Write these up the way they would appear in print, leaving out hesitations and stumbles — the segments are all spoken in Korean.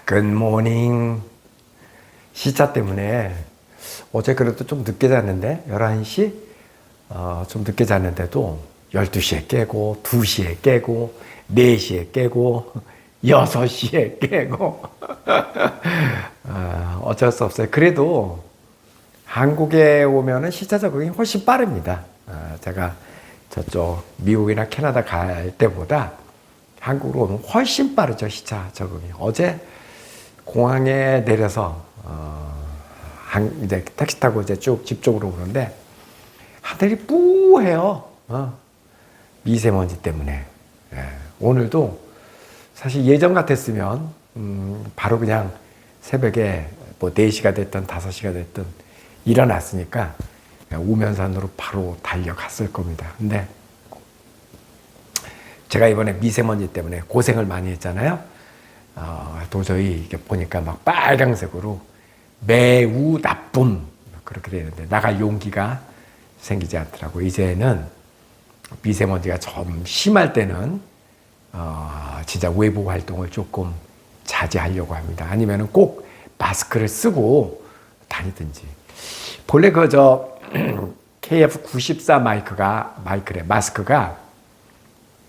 굿모닝. 시차 때문에 어제 그래도 좀 늦게 잤는데 11시? 좀 늦게 잤는데도 12시에 깨고 2시에 깨고 4시에 깨고 6시에 깨고 어쩔 수 없어요. 그래도 한국에 오면은 시차 적응이 훨씬 빠릅니다. 제가 저쪽 미국이나 캐나다 갈 때보다 한국으로 오면 훨씬 빠르죠. 시차 적응이. 어제 공항에 내려서 이제 택시 타고 이제 쭉 집 쪽으로 오는데 하늘이 뿌해요. 미세먼지 때문에. 예. 오늘도 사실 예전 같았으면 바로 그냥 새벽에 뭐 4시가 됐든 5시가 됐든 일어났으니까 우면산으로 바로 달려갔을 겁니다. 근데 제가 이번에 미세먼지 때문에 고생을 많이 했잖아요. 도저히 이게 보니까 막 빨강색으로 매우 나쁨 그렇게 되는데 나갈 용기가 생기지 않더라고. 이제는 미세먼지가 좀 심할 때는 진짜 외부 활동을 조금 자제하려고 합니다. 아니면은 꼭 마스크를 쓰고 다니든지. 본래 KF94 마스크가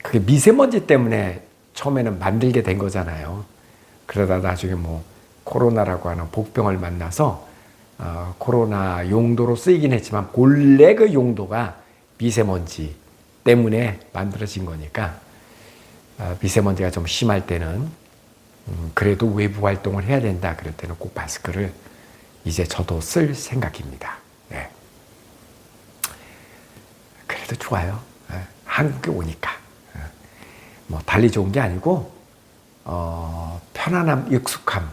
그게 미세먼지 때문에 처음에는 만들게 된 거잖아요. 그러다 나중에 뭐 코로나라고 하는 복병을 만나서 코로나 용도로 쓰이긴 했지만 본래 그 용도가 미세먼지 때문에 만들어진 거니까 미세먼지가 좀 심할 때는 그래도 외부 활동을 해야 된다. 그럴 때는 꼭 마스크를 이제 저도 쓸 생각입니다. 네. 그래도 좋아요. 한국에 오니까. 뭐 달리 좋은 게 아니고 편안함, 익숙함,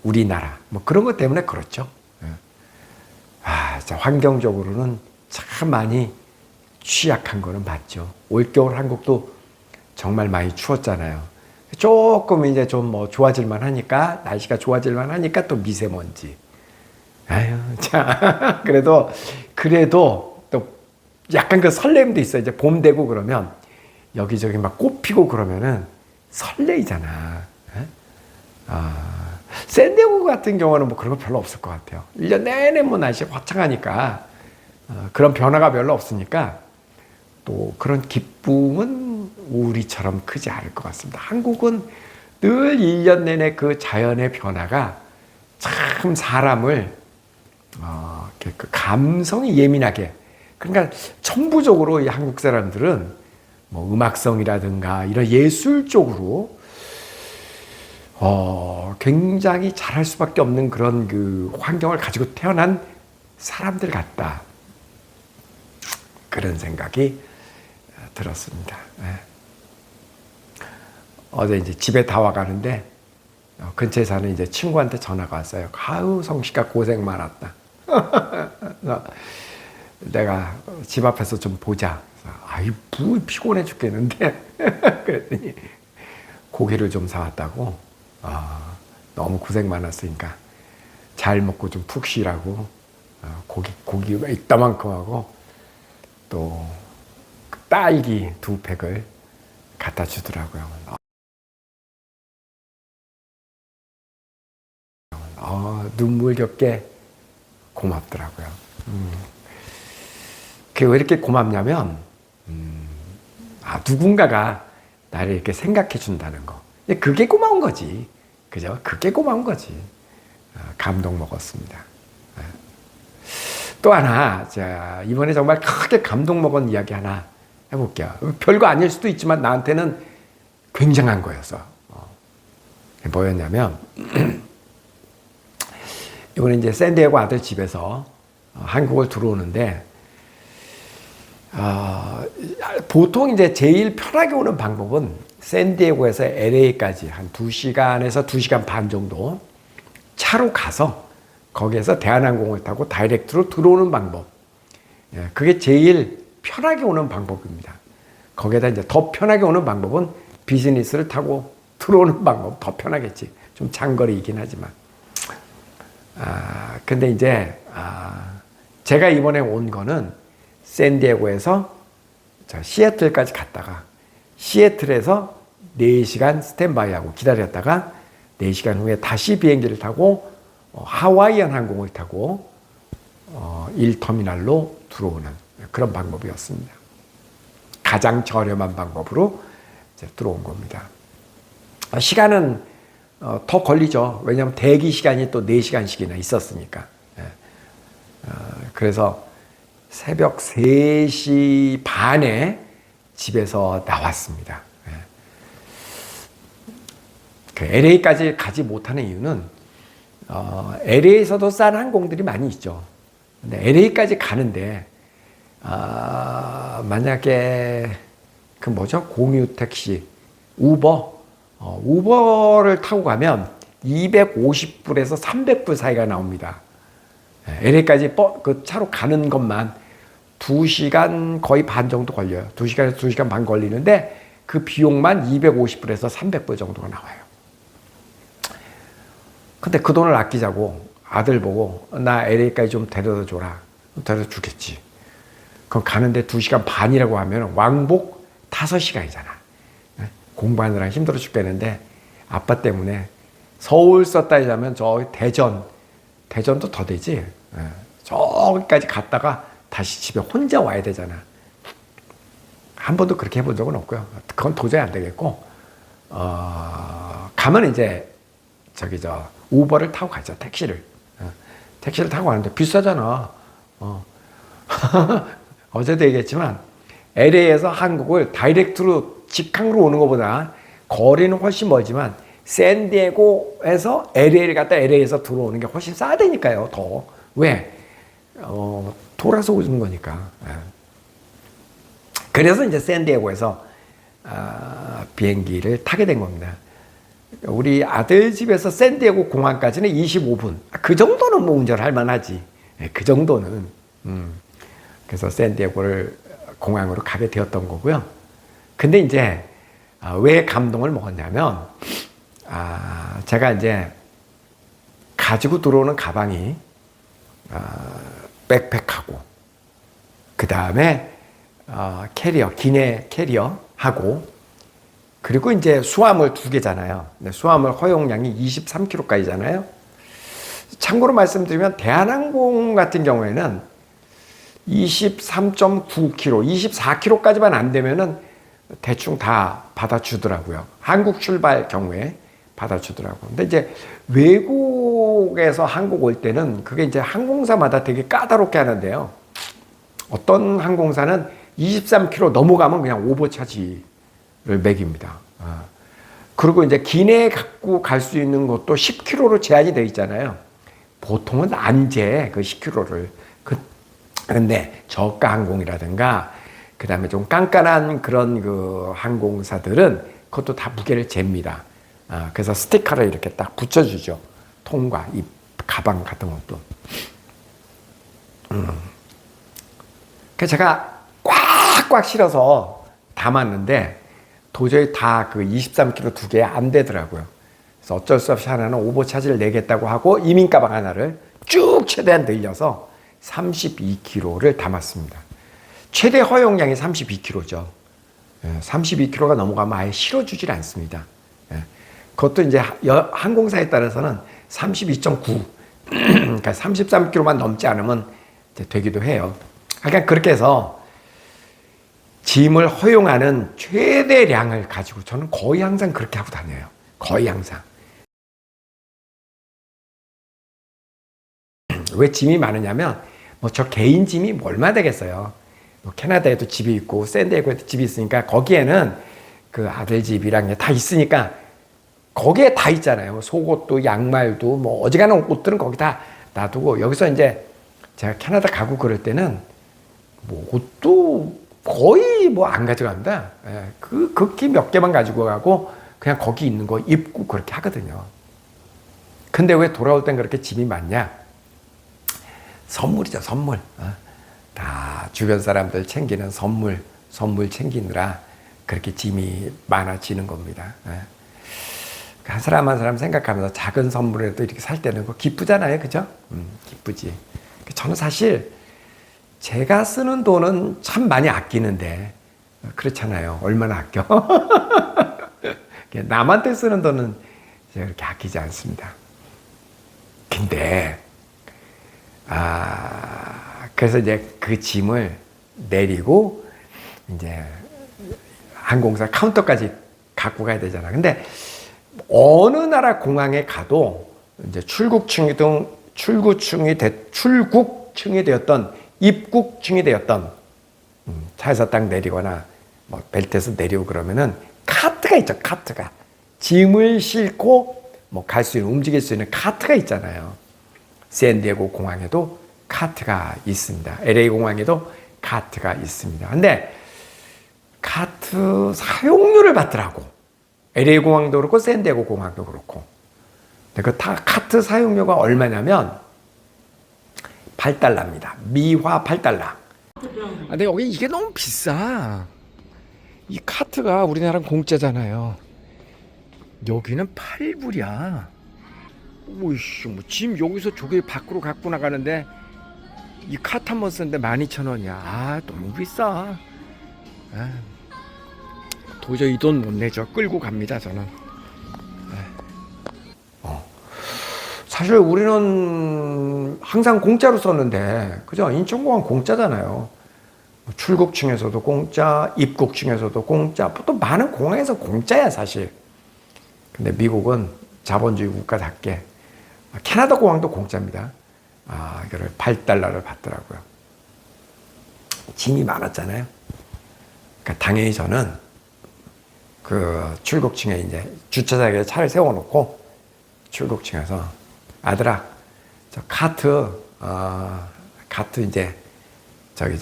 우리나라 뭐 그런 것 때문에 그렇죠. 진짜 환경적으로는 참 많이 취약한 거는 맞죠. 올겨울 한국도 정말 많이 추웠잖아요. 조금 이제 좀 뭐 좋아질만 하니까 날씨가 좋아질만 하니까 또 미세먼지. 아유, 자 그래도 또 약간 그 설렘도 있어. 이제 봄 되고 그러면 여기저기 막 꽃 피고 그러면은 설레이잖아. 샌디에고 같은 경우는 뭐 그런 거 별로 없을 것 같아요. 1년 내내 뭐 날씨 화창하니까 그런 변화가 별로 없으니까 또 그런 기쁨은 우리처럼 크지 않을 것 같습니다. 한국은 늘 1년 내내 그 자연의 변화가 참 사람을 그 감성이 예민하게, 그러니까 천부적으로 이 한국 사람들은 뭐 음악성이라든가 이런 예술 쪽으로 굉장히 잘할 수밖에 없는 그런 그 환경을 가지고 태어난 사람들 같다. 그런 생각이 들었습니다. 네. 어제 이제 집에 다 와가는데 근처에 사는 이제 친구한테 전화가 왔어요. 아유, 성식아 고생 많았다. 내가 집 앞에서 좀 보자. 아이, 피곤해 죽겠는데. 그랬더니 고기를 좀 사왔다고. 너무 고생 많았으니까 잘 먹고 좀 푹 쉬라고 고기가 이따만큼 하고 또 딸기 2팩을 갖다 주더라고요. 눈물겹게 고맙더라고요. 그게 왜 이렇게 고맙냐면 누군가가 나를 이렇게 생각해 준다는 거. 그게 고마운 거지. 그죠? 그게 고마운 거지. 감동 먹었습니다. 또 하나, 자, 이번에 정말 크게 감동 먹은 이야기 하나 해볼게요. 별거 아닐 수도 있지만 나한테는 굉장한 거였어. 뭐였냐면, 이번에 이제 샌디에고 아들 집에서 한국을 들어오는데, 보통 이제 제일 편하게 오는 방법은 샌디에고에서 LA까지 한 2시간에서 2시간 반 정도 차로 가서 거기에서 대한항공을 타고 다이렉트로 들어오는 방법. 그게 제일 편하게 오는 방법입니다. 거기에다 이제 더 편하게 오는 방법은 비즈니스를 타고 들어오는 방법. 더 편하겠지. 좀 장거리이긴 하지만. 근데 이제 제가 이번에 온 거는 샌디에고에서 시애틀까지 갔다가 시애틀에서 4시간 스탠바이하고 기다렸다가 4시간 후에 다시 비행기를 타고 하와이안 항공을 타고 1터미널로 들어오는 그런 방법이었습니다. 가장 저렴한 방법으로 이제 들어온 겁니다. 시간은 더 걸리죠. 왜냐하면 대기 시간이 또 4시간씩이나 있었으니까. 그래서 새벽 3시 반에 집에서 나왔습니다. 그 LA까지 가지 못하는 이유는 LA에서도 싼 항공들이 많이 있죠. 근데 LA까지 가는데 만약에 그 뭐죠? 공유 택시, 우버를 타고 가면 250불에서 300불 사이가 나옵니다. LA까지 그 차로 가는 것만 2시간 거의 반 정도 걸려요. 2시간에서 2시간 반 걸리는데 그 비용만 250불에서 300불 정도가 나와요. 근데 그 돈을 아끼자고 아들 보고 나 LA까지 좀 데려다 줘라. 데려다 주겠지. 그럼 가는데 2시간 반이라고 하면 왕복 5시간이잖아. 공부하느라 힘들어 죽겠는데 아빠 때문에 서울 썼다 하자면 저 대전도 더 되지. 저기까지 갔다가 다시 집에 혼자 와야 되잖아. 한 번도 그렇게 해본 적은 없고요. 그건 도저히 안 되겠고, 가면 이제 우버를 타고 가죠. 택시를 타고 가는데 비싸잖아. 어제도 얘기했지만 LA에서 한국을 다이렉트로 직항으로 오는 것보다 거리는 훨씬 멀지만 샌디에고에서 LA를 갔다 LA에서 들어오는 게 훨씬 싸다니까요. 더. 왜? 돌아서 오는 거니까. 그래서 이제 샌디에고에서 비행기를 타게 된 겁니다. 우리 아들 집에서 샌디에고 공항까지는 25분. 그 정도는 뭐 운전할 만하지. 그 정도는. 그래서 샌디에고를 공항으로 가게 되었던 거고요. 근데 이제 왜 감동을 먹었냐면 제가 이제 가지고 들어오는 가방이 백팩하고 그 다음에 캐리어, 기내 캐리어하고 그리고 이제 수화물 2개잖아요. 수화물 허용량이 23kg까지잖아요. 참고로 말씀드리면 대한항공 같은 경우에는 23.9kg, 24kg까지만 안 되면은 대충 다 받아주더라고요. 한국 출발 경우에 받아주더라고요. 근데 이제 외국에서 한국 올 때는 그게 이제 항공사마다 되게 까다롭게 하는데요. 어떤 항공사는 23kg 넘어가면 그냥 오버차지를 매깁니다. 그리고 이제 기내에 갖고 갈 수 있는 것도 10kg로 제한이 되어 있잖아요. 보통은 안 재, 그 10kg를. 그런데 저가 항공이라든가, 그 다음에 좀 깐깐한 그런 그 항공사들은 그것도 다 무게를 잽니다. 그래서 스티커를 이렇게 딱 붙여주죠. 통과, 이 가방 같은 것도. 그래서 제가 꽉꽉 실어서 담았는데 도저히 다 그 23kg 2개 안 되더라고요. 그래서 어쩔 수 없이 하나는 오버차지를 내겠다고 하고 이민 가방 하나를 쭉 최대한 늘려서 32kg를 담았습니다. 최대 허용량이 32kg죠. 32kg가 넘어가면 아예 실어주질 않습니다. 그것도 이제 항공사에 따라서는 32.9, 그러니까 33kg만 넘지 않으면 이제 되기도 해요. 그러니까 그렇게 해서 짐을 허용하는 최대량을 가지고 저는 거의 항상 그렇게 하고 다녀요. 거의 항상. 왜 짐이 많으냐면 뭐 저 개인 짐이 얼마 되겠어요. 뭐 캐나다에도 집이 있고 샌디에고에도 집이 있으니까 거기에는 그 아들 집이랑 다 있으니까 거기에 다 있잖아요. 속옷도 양말도 뭐 어지간한 옷들은 거기 다 놔두고 여기서 이제 제가 캐나다 가고 그럴 때는 뭐 옷도 거의 뭐 안 가져갑니다. 그 극히 몇 개만 가지고 가고 그냥 거기 있는 거 입고 그렇게 하거든요. 근데 왜 돌아올 땐 그렇게 짐이 많냐? 선물이죠, 선물. 다 주변 사람들 챙기는 선물 챙기느라 그렇게 짐이 많아지는 겁니다. 한 사람 한 사람 생각하면서 작은 선물이라도 이렇게 살 때는 그 기쁘잖아요, 그죠? 기쁘지. 저는 사실 제가 쓰는 돈은 참 많이 아끼는데 그렇잖아요. 얼마나 아껴? 남한테 쓰는 돈은 이제 그렇게 아끼지 않습니다. 근데 그래서 이제 그 짐을 내리고 이제 항공사 카운터까지 갖고 가야 되잖아. 근데 어느 나라 공항에 가도 이제 출국층이 되었던 입국층이 되었던 차에서 딱 내리거나 뭐 벨트에서 내리고 그러면은 카트가 있죠. 카트가 짐을 싣고 뭐 갈 수 있는 움직일 수 있는 카트가 있잖아요. 샌디에고 공항에도 카트가 있습니다. LA 공항에도 카트가 있습니다. 근데 카트 사용료를 받더라고. LA 공항도 그렇고 샌디에고 공항도 그렇고. 근데 그 카트 사용료가 얼마냐면 8달러입니다. 미화 8달러. 근데 여기 이게 너무 비싸. 이 카트가 우리나라는 공짜잖아요. 여기는 8불이야. 오이씨, 뭐 짐 여기서 저기 밖으로 갖고 나가는데 이 카트 한 번 쓰는데 12,000원이야. 너무 비싸. 도저히 이 돈 못 내죠. 끌고 갑니다, 저는. 사실 우리는 항상 공짜로 썼는데, 그죠? 인천공항 공짜잖아요. 출국층에서도 공짜, 입국층에서도 공짜, 또 많은 공항에서 공짜야, 사실. 근데 미국은 자본주의 국가답게, 캐나다 공항도 공짜입니다. 이거를 8달러를 받더라고요. 짐이 많았잖아요. 그러니까 당연히 저는 그 출국층에 이제 주차장에 차를 세워놓고 출국층에서 아들아, 저 카트 이제 저기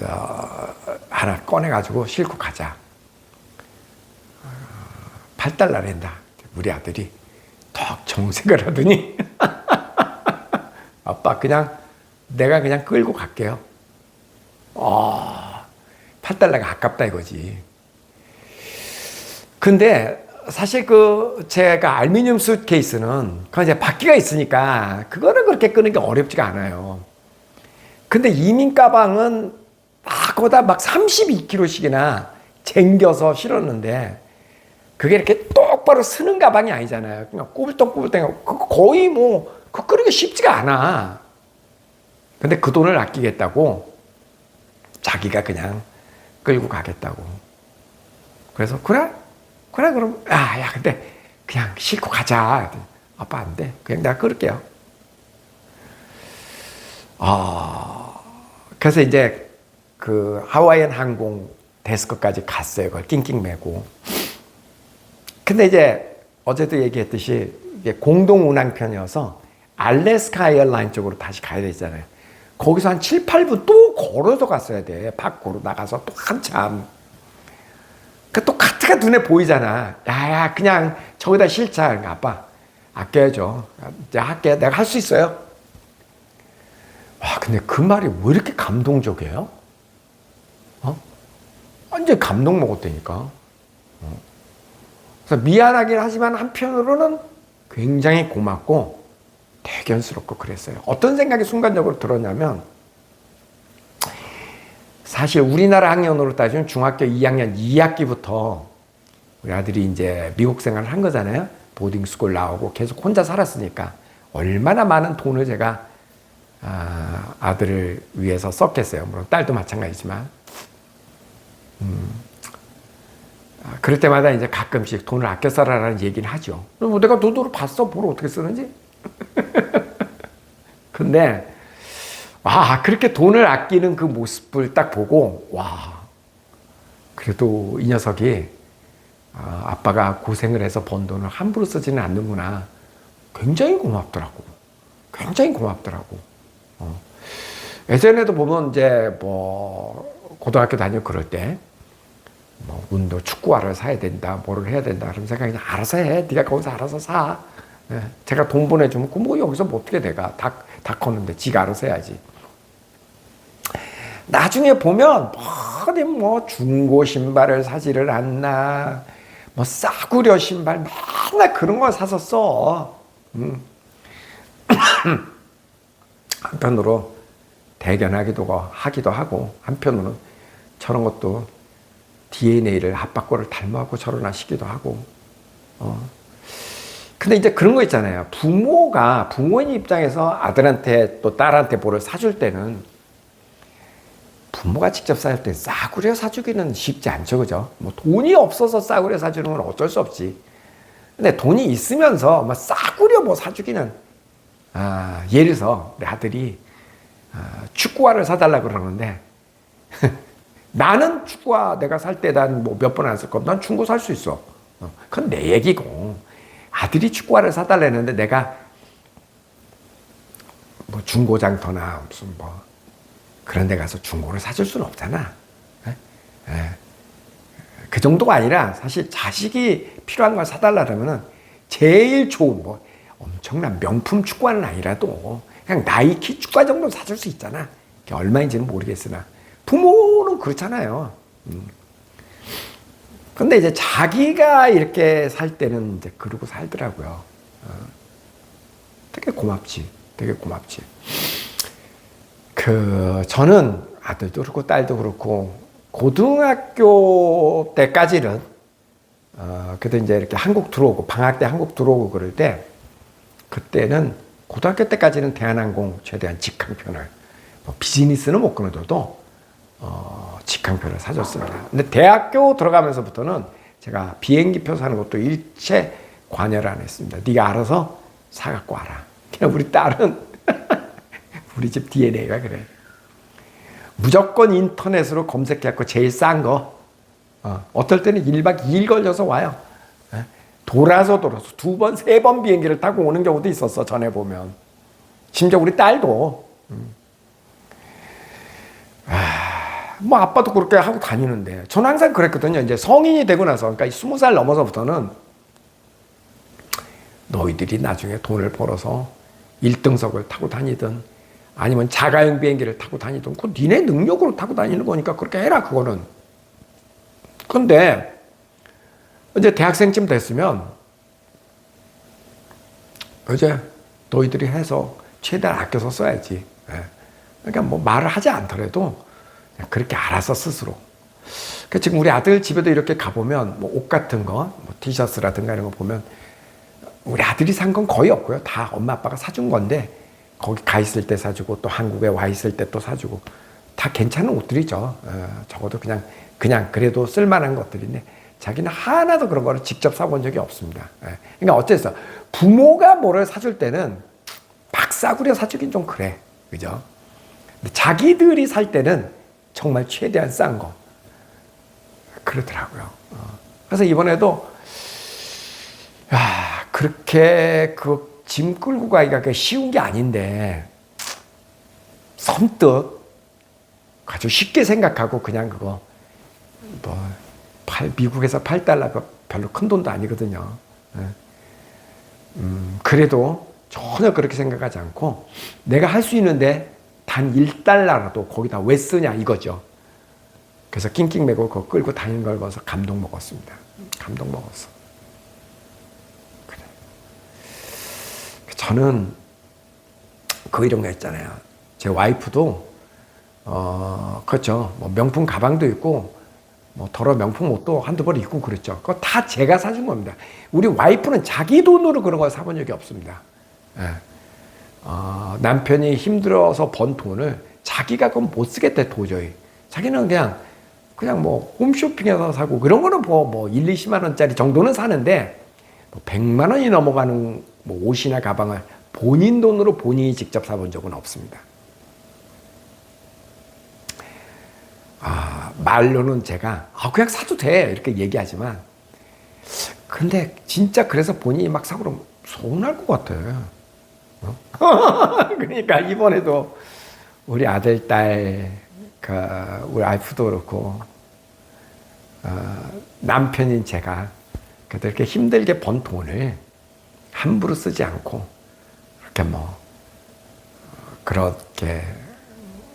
하나 꺼내가지고 싣고 가자. 8달러랜다. 우리 아들이 턱 정색을 하더니 아빠 내가 그냥 끌고 갈게요. 8달러가 아깝다 이거지. 근데 사실 제가 알루미늄 수트케이스는 그건 이제 바퀴가 있으니까 그거를 그렇게 끄는 게 어렵지가 않아요. 근데 이민 가방은 거기다 막 32kg씩이나 쟁겨서 실었는데 그게 이렇게 똑바로 쓰는 가방이 아니잖아요. 그냥 꾸불떡꾸불떡 거의 그 끄는 게 쉽지가 않아. 근데 그 돈을 아끼겠다고 자기가 그냥 끌고 가겠다고. 그래서 그래 그럼 야 근데 그냥 싣고 가자. 아빠 안 돼. 그냥 내가 끌을게요. 그래서 이제 그 하와이안 항공 데스크까지 갔어요. 그걸 낑낑 매고. 근데 이제 어제도 얘기했듯이 이게 공동 운항편이어서 알래스카 에어라인 쪽으로 다시 가야 되잖아요. 거기서 한 7, 8분 또 걸어서 갔어야 돼. 밖으로 나가서 또 한참. 또 카트가 눈에 보이잖아. 야, 그냥 저기다 실자. 그러니까 아빠, 아껴야죠. 내가 할게. 내가 할 수 있어요. 와, 근데 그 말이 왜 이렇게 감동적이에요? 완전 감동 먹었다니까. 그래서 미안하긴 하지만 한편으로는 굉장히 고맙고 대견스럽고 그랬어요. 어떤 생각이 순간적으로 들었냐면, 사실 우리나라 학년으로 따지면 중학교 2학년 2학기부터 우리 아들이 이제 미국 생활을 한 거잖아요. 보딩스쿨 나오고 계속 혼자 살았으니까 얼마나 많은 돈을 제가 아들을 위해서 썼겠어요. 물론 딸도 마찬가지지만. 그럴 때마다 이제 가끔씩 돈을 아껴 써라라는 얘기를 하죠. 내가 돈으로 봤어. 뭘 어떻게 쓰는지. 근데 그렇게 돈을 아끼는 그 모습을 딱 보고, 그래도 이 녀석이, 아빠가 고생을 해서 번 돈을 함부로 쓰지는 않는구나. 굉장히 고맙더라고. 굉장히 고맙더라고. 예전에도 보면 이제 고등학교 다니고 그럴 때, 운동, 축구화를 사야 된다, 뭐를 해야 된다. 그럼 제가 그냥 알아서 해. 네가 거기서 알아서 사. 제가 돈 보내주면, 여기서 어떻게 내가. 다 컸는데, 지가 알아서 해야지. 나중에 보면 중고 신발을 사지를 않나, 싸구려 신발 맨날 그런 걸 사서 써. 한편으로 하기도 하고, 한편으로는 저런 것도 DNA를 아빠 거를 닮아하고 저러나 싶기도 하고. 근데 이제 그런 거 있잖아요. 부모인 입장에서 아들한테 또 딸한테 뭐를 사줄 때는 부모가 직접 사줄 때 싸구려 사주기는 쉽지 않죠. 그죠? 뭐 돈이 없어서 싸구려 사주는 건 어쩔 수 없지. 근데 돈이 있으면서 뭐 싸구려 뭐 사주기는, 예를 들어서 내 아들이 축구화를 사달라고 그러는데 나는 축구화 내가 살 때 난 뭐 몇 번 안 쓸 거면 난 중고 살 수 있어. 그건 내 얘기고. 아들이 축구화를 사달라는데 내가 뭐 중고장터나 무슨 뭐 그런 데 가서 중고를 사줄 수는 없잖아. 그 정도가 아니라 사실 자식이 필요한 걸 사달라면은 제일 좋은 뭐 엄청난 명품 축구화는 아니라도 그냥 나이키 축구화 정도 사줄 수 있잖아. 그게 얼마인지는 모르겠으나 부모는 그렇잖아요. 근데 이제 자기가 이렇게 살 때는 이제 그러고 살더라고요. 되게 고맙지. 되게 고맙지. 저는 아들도 그렇고 딸도 그렇고 고등학교 때까지는 그때 이제 이렇게 한국 들어오고 방학 때 한국 들어오고 그럴 때 그때는 고등학교 때까지는 대한항공 최대한 직항편을 뭐 비즈니스는 못 끊어줘도 직항편을 사줬습니다. 근데 대학교 들어가면서부터는 제가 비행기표 사는 것도 일체 관여를 안 했습니다. 네가 알아서 사갖고 와라. 그냥 우리 딸은 우리 집 DNA가 그래. 무조건 인터넷으로 검색해갖고 제일 싼 거. 어떨 때는 1박 2일 걸려서 와요. 돌아서 2번, 3번 비행기를 타고 오는 경우도 있었어, 전에 보면. 심지어 우리 딸도. 뭐 아빠도 그렇게 하고 다니는데. 저는 항상 그랬거든요. 이제 성인이 되고 나서, 그러니까 20살 넘어서부터는 너희들이 나중에 돈을 벌어서 1등석을 타고 다니든 아니면 자가용 비행기를 타고 다니든 그건 니네 능력으로 타고 다니는 거니까 그렇게 해라, 그거는. 근데 이제 대학생쯤 됐으면 이제 너희들이 해서 최대한 아껴서 써야지. 그러니까 뭐 말을 하지 않더라도 그렇게 알아서 스스로. 그러니까 지금 우리 아들 집에도 이렇게 가보면 뭐 옷 같은 거, 뭐 티셔츠라든가 이런 거 보면 우리 아들이 산 건 거의 없고요. 다 엄마 아빠가 사준 건데 거기 가 있을 때 사주고 또 한국에 와 있을 때 또 사주고 다 괜찮은 옷들이죠. 적어도 그냥 그래도 쓸만한 것들인데 자기는 하나도 그런 거를 직접 사본 적이 없습니다. 그러니까 어째서 부모가 뭐를 사줄 때는 막 싸구려 사주긴 좀 그래. 그죠? 근데 자기들이 살 때는 정말 최대한 싼 거. 그러더라고요. 그래서 이번에도 그렇게 그 짐 끌고 가기가 쉬운 게 아닌데 선뜻 아주 쉽게 생각하고 그냥 그거 뭐 미국에서 $8 별로 큰 돈도 아니거든요. 그래도 전혀 그렇게 생각하지 않고 내가 할 수 있는데 단 $1라도 거기다 왜 쓰냐 이거죠. 그래서 낑낑 매고 그거 끌고 다니는 걸 봐서 감동 먹었습니다. 감동 먹었어. 그래. 저는 이런 거 있잖아요. 제 와이프도 그렇죠. 뭐 명품 가방도 있고 뭐 더러 명품 옷도 한두 벌 입고 그랬죠. 그거 다 제가 사준 겁니다. 우리 와이프는 자기 돈으로 그런 걸 사본 적이 없습니다. 남편이 힘들어서 번 돈을 자기가 그건 못 쓰겠대 도저히. 자기는 그냥 뭐 홈쇼핑에서 사고 그런 거는 뭐 1, 20만 원짜리 정도는 사는데 뭐 100만 원이 넘어가는 뭐 옷이나 가방을 본인 돈으로 본인이 직접 사본 적은 없습니다. 말로는 제가 그냥 사도 돼 이렇게 얘기하지만 근데 진짜 그래서 본인이 막 사고 그러면 서운할 것 같아. 그러니까 이번에도 우리 아들, 딸, 우리 와이프도 그렇고 남편인 제가 그렇게 힘들게 번 돈을 함부로 쓰지 않고 이렇게 뭐 그렇게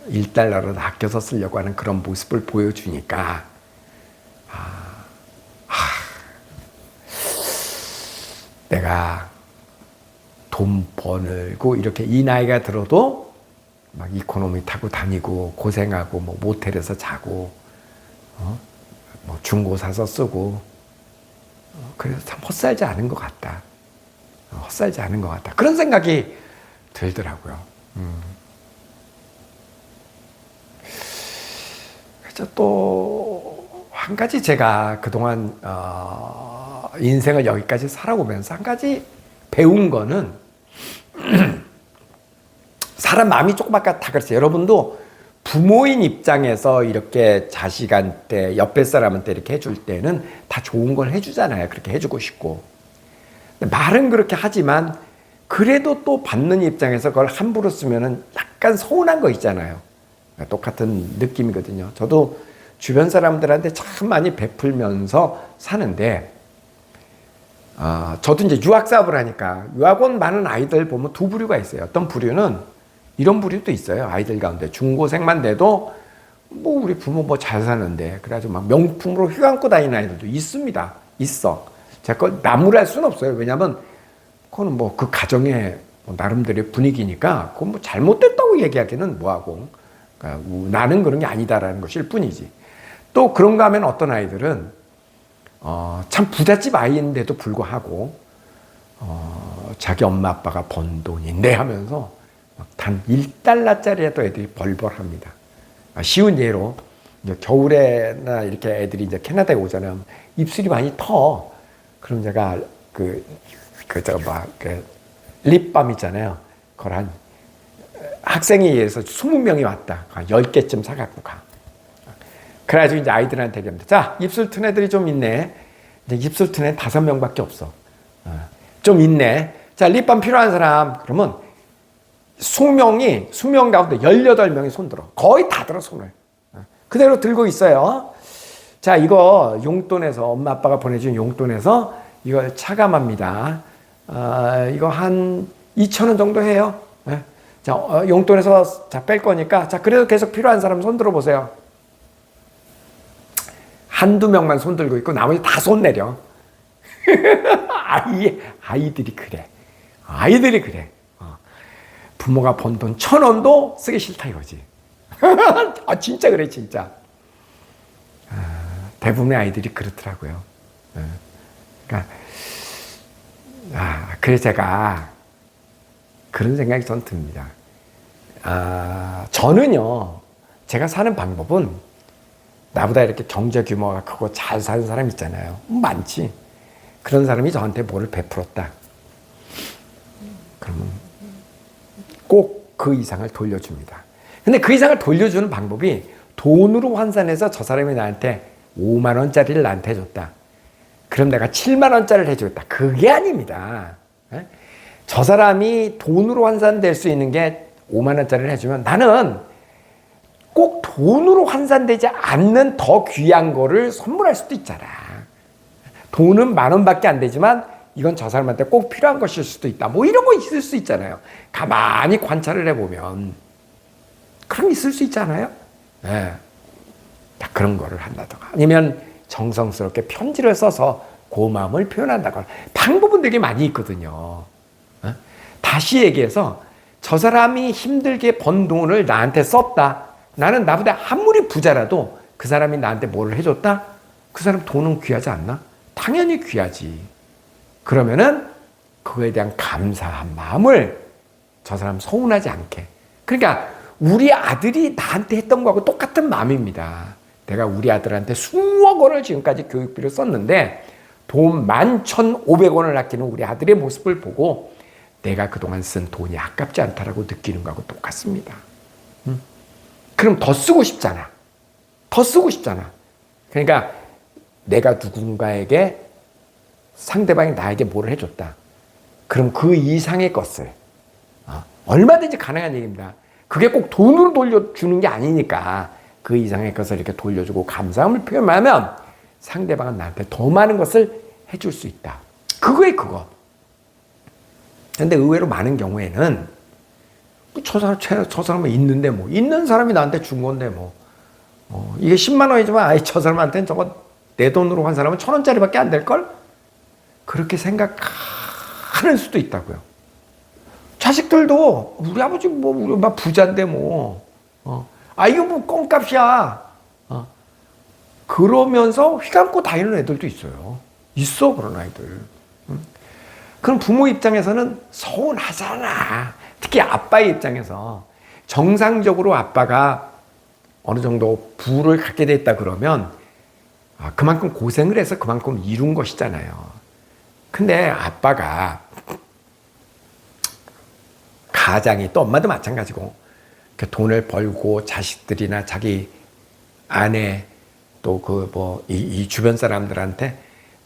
$1로 아껴서 쓰려고 하는 그런 모습을 보여주니까 내가 돈 벌고 이렇게 이 나이가 들어도 막 이코노미 타고 다니고 고생하고 뭐 모텔에서 자고 뭐 중고 사서 쓰고 그래서 참 헛살지 않은 것 같다. 헛살지 않은 것 같다. 그런 생각이 들더라고요. 그래서 또 한 가지 제가 그동안 인생을 여기까지 살아오면서 한 가지 배운 거는 사람 마음이 조그맣게 다 그렇죠. 여러분도 부모인 입장에서 이렇게 자식한테 옆에 사람한테 이렇게 해줄 때는 다 좋은 걸 해주잖아요. 그렇게 해주고 싶고 말은 그렇게 하지만 그래도 또 받는 입장에서 그걸 함부로 쓰면은 약간 서운한 거 있잖아요. 똑같은 느낌이거든요. 저도 주변 사람들한테 참 많이 베풀면서 사는데, 저도 이제 유학 사업을 하니까 유학 온 많은 아이들 보면 두 부류가 있어요. 어떤 부류는 이런 부류도 있어요. 아이들 가운데 중고생만 돼도 뭐 우리 부모 뭐 잘 사는데 그래가지고 막 명품으로 휘감고 다니는 아이들도 있습니다. 있어. 제가 그걸 나무랄 수는 없어요. 왜냐하면 그거는 뭐 그 가정의 나름대로의 분위기니까 그건 뭐 잘못됐다고 얘기하기는 뭐하고, 그러니까 나는 그런 게 아니다라는 것일 뿐이지. 또 그런가 하면 어떤 아이들은 참 부잣집 아이인데도 불구하고 자기 엄마 아빠가 번 돈인데 하면서 단 1달러짜리라도 애들이 벌벌합니다. 쉬운 예로 이제 겨울에나 이렇게 애들이 이제 캐나다에 오잖아요. 입술이 많이 터. 그럼 제가 그 립밤 있잖아요. 그걸 한 학생에 의해서 20명이 왔다. 10개쯤 사갖고 가. 그래가지고 이제 아이들한테 얘기합니다. 자, 입술 튼 애들이 좀 있네. 이제 입술 튼 애 5명밖에 없어. 좀 있네. 자, 립밤 필요한 사람. 그러면 20명 가운데 18명이 손 들어. 거의 다 들어, 손을. 그대로 들고 있어요. 자, 이거 용돈에서, 엄마 아빠가 보내준 용돈에서 이걸 차감합니다. 이거 한 2,000원 정도 해요. 자, 용돈에서 뺄 거니까. 자, 그래도 계속 필요한 사람 손 들어보세요. 한두 명만 손 들고 있고 나머지 다 손 내려. 아이들이 그래. 아이들이 그래. 부모가 번 돈 1,000원도 쓰기 싫다 이거지. 진짜 그래, 진짜. 대부분의 아이들이 그렇더라고요. 그러니까, 그래서 제가 그런 생각이 전 듭니다. 저는요, 제가 사는 방법은 나보다 이렇게 경제 규모가 크고 잘 사는 사람 있잖아요. 많지. 그런 사람이 저한테 뭐를 베풀었다. 그러면 꼭 그 이상을 돌려줍니다. 근데 그 이상을 돌려주는 방법이 돈으로 환산해서 저 사람이 나한테 5만 원짜리를 나한테 해줬다. 그럼 내가 7만 원짜리를 해주겠다. 그게 아닙니다. 저 사람이 돈으로 환산될 수 있는 게 5만 원짜리를 해주면 나는 꼭 돈으로 환산되지 않는 더 귀한 거를 선물할 수도 있잖아. 돈은 10,000원밖에 안 되지만 이건 저 사람한테 꼭 필요한 것일 수도 있다. 뭐 이런 거 있을 수 있잖아요. 가만히 관찰을 해보면 그런 게 있을 수 있잖아요. 네. 그런 거를 한다던가 아니면 정성스럽게 편지를 써서 고마움을 표현한다거나 방법은 되게 많이 있거든요. 다시 얘기해서 저 사람이 힘들게 번 돈을 나한테 썼다. 나는 나보다 아무리 부자라도 그 사람이 나한테 뭐를 해줬다? 그 사람 돈은 귀하지 않나? 당연히 귀하지. 그러면은 그거에 대한 감사한 마음을 저 사람 서운하지 않게. 그러니까 우리 아들이 나한테 했던 거하고 똑같은 마음입니다. 내가 우리 아들한테 수억 원을 지금까지 교육비를 썼는데 돈 11,500원을 아끼는 우리 아들의 모습을 보고 내가 그동안 쓴 돈이 아깝지 않다라고 느끼는 거하고 똑같습니다. 그럼 더 쓰고 싶잖아. 더 쓰고 싶잖아. 그러니까 내가 누군가에게 상대방이 나에게 뭐를 해줬다. 그럼 그 이상의 것을 얼마든지 가능한 얘기입니다. 그게 꼭 돈으로 돌려주는 게 아니니까 그 이상의 것을 이렇게 돌려주고 감사함을 표현하면 상대방은 나한테 더 많은 것을 해줄 수 있다. 그거에 그거. 그런데 의외로 많은 경우에는 저 사람은 있는데 뭐 있는 사람이 나한테 준 건데 뭐 이게 10만 원이지만 저 사람한테는 저거 내 돈으로 한 사람은 1,000원짜리밖에 안 될걸? 그렇게 생각하는 수도 있다고요. 자식들도 우리 아버지 뭐 우리 엄마 부자인데 뭐 이거 뭐 껌값이야. 그러면서 휘감고 다니는 애들도 있어요. 있어 그런 아이들. 그럼 부모 입장에서는 서운하잖아. 특히 아빠의 입장에서 정상적으로 아빠가 어느 정도 부를 갖게 됐다 그러면 그만큼 고생을 해서 그만큼 이룬 것이잖아요. 근데 아빠가 가장이 또 엄마도 마찬가지고 돈을 벌고 자식들이나 자기 아내 또 이 주변 사람들한테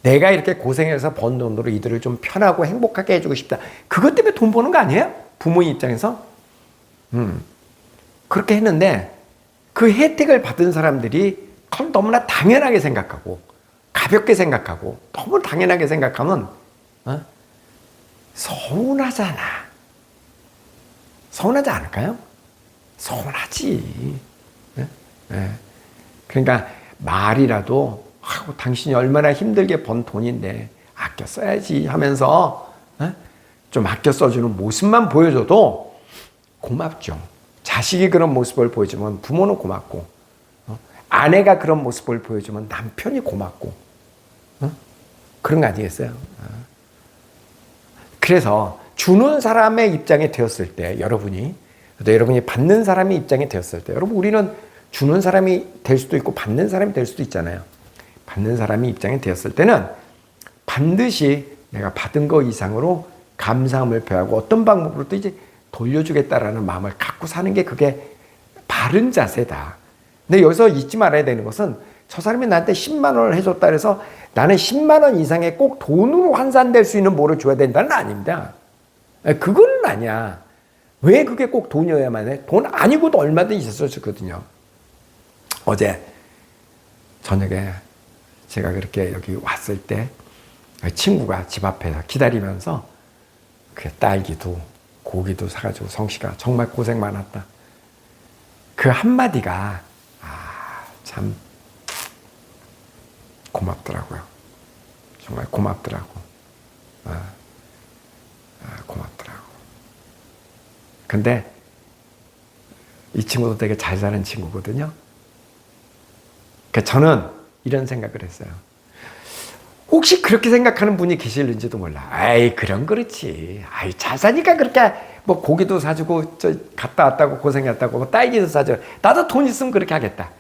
내가 이렇게 고생해서 번 돈으로 이들을 좀 편하고 행복하게 해주고 싶다. 그것 때문에 돈 버는 거 아니에요? 부모의 입장에서. 그렇게 했는데 그 혜택을 받은 사람들이 그걸 너무나 당연하게 생각하고 가볍게 생각하고 너무 당연하게 생각하면 서운하잖아. 서운하지 않을까요? 서운하지. 네? 그러니까 말이라도 당신이 얼마나 힘들게 번 돈인데 아껴 써야지 하면서 좀 아껴 써주는 모습만 보여줘도 고맙죠. 자식이 그런 모습을 보여주면 부모는 고맙고 아내가 그런 모습을 보여주면 남편이 고맙고 그런 거 아니겠어요? 그래서 주는 사람의 입장에 되었을 때 여러분이 받는 사람의 입장에 되었을 때 여러분 우리는 주는 사람이 될 수도 있고 받는 사람이 될 수도 있잖아요. 받는 사람이 입장에 되었을 때는 반드시 내가 받은 거 이상으로 감사함을 표하고 어떤 방법으로도 이제 돌려주겠다라는 마음을 갖고 사는 게 그게 바른 자세다. 근데 여기서 잊지 말아야 되는 것은 저 사람이 나한테 10만 원을 해줬다 해서 나는 10만 원 이상에 꼭 돈으로 환산될 수 있는 뭐를 줘야 된다는 아닙니다. 그거는 아니야. 왜 그게 꼭 돈이어야만 해? 돈 아니고도 얼마든지 있었거든요. 어제 저녁에 제가 그렇게 여기 왔을 때 친구가 집 앞에서 기다리면서 그 딸기도 고기도 사가지고 성씨가 정말 고생 많았다. 그 한마디가 참 고맙더라고요. 정말 고맙더라고. 고맙더라고. 근데 이 친구도 되게 잘 사는 친구거든요. 그러니까 저는 이런 생각을 했어요. 혹시 그렇게 생각하는 분이 계실는지도 몰라. 아이, 그럼 그렇지. 아이, 잘 사니까 그렇게 뭐 고기도 사주고 갔다 왔다고 고생했다고 뭐 딸기도 사줘. 나도 돈 있으면 그렇게 하겠다.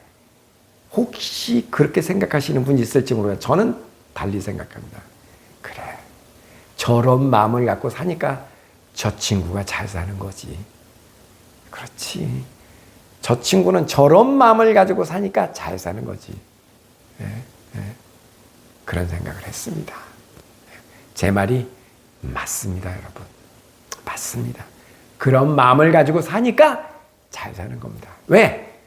혹시 그렇게 생각하시는 분이 있을지 모르겠어요. 저는 달리 생각합니다. 그래. 저런 마음을 갖고 사니까 저 친구가 잘 사는 거지. 그렇지. 저 친구는 저런 마음을 가지고 사니까 잘 사는 거지. 그런 생각을 했습니다. 제 말이 맞습니다, 여러분. 맞습니다. 그런 마음을 가지고 사니까 잘 사는 겁니다. 왜?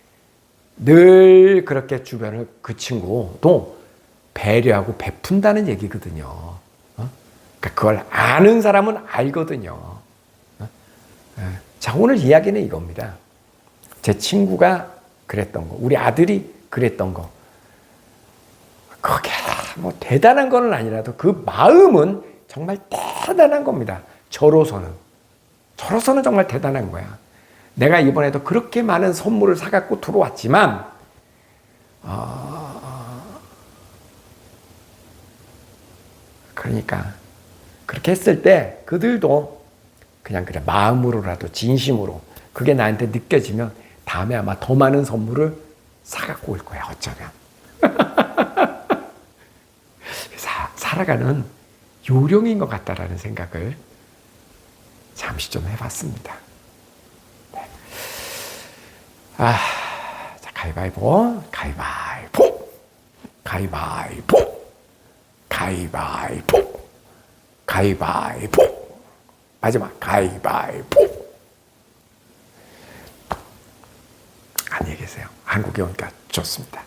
늘 그렇게 주변을 그 친구도 배려하고 베푼다는 얘기거든요. 그러니까 그걸 아는 사람은 알거든요. 자, 오늘 이야기는 이겁니다. 제 친구가 그랬던 거, 우리 아들이 그랬던 거. 그게 뭐 대단한 건 아니라도 그 마음은 정말 대단한 겁니다. 저로서는 정말 대단한 거야. 내가 이번에도 그렇게 많은 선물을 사갖고 들어왔지만 그러니까 그렇게 했을 때 그들도 그냥 그래 마음으로라도 진심으로 그게 나한테 느껴지면 다음에 아마 더 많은 선물을 사갖고 올 거야. 어쩌면 살아가는 요령인 것 같다라는 생각을 잠시 좀 해봤습니다. 네. 자, 가위바위보, 가위바위보, 가위바위보, 가위바위보, 가위바위보. 마지막 가위바위보. 안녕히 계세요. 한국에 오니까 좋습니다.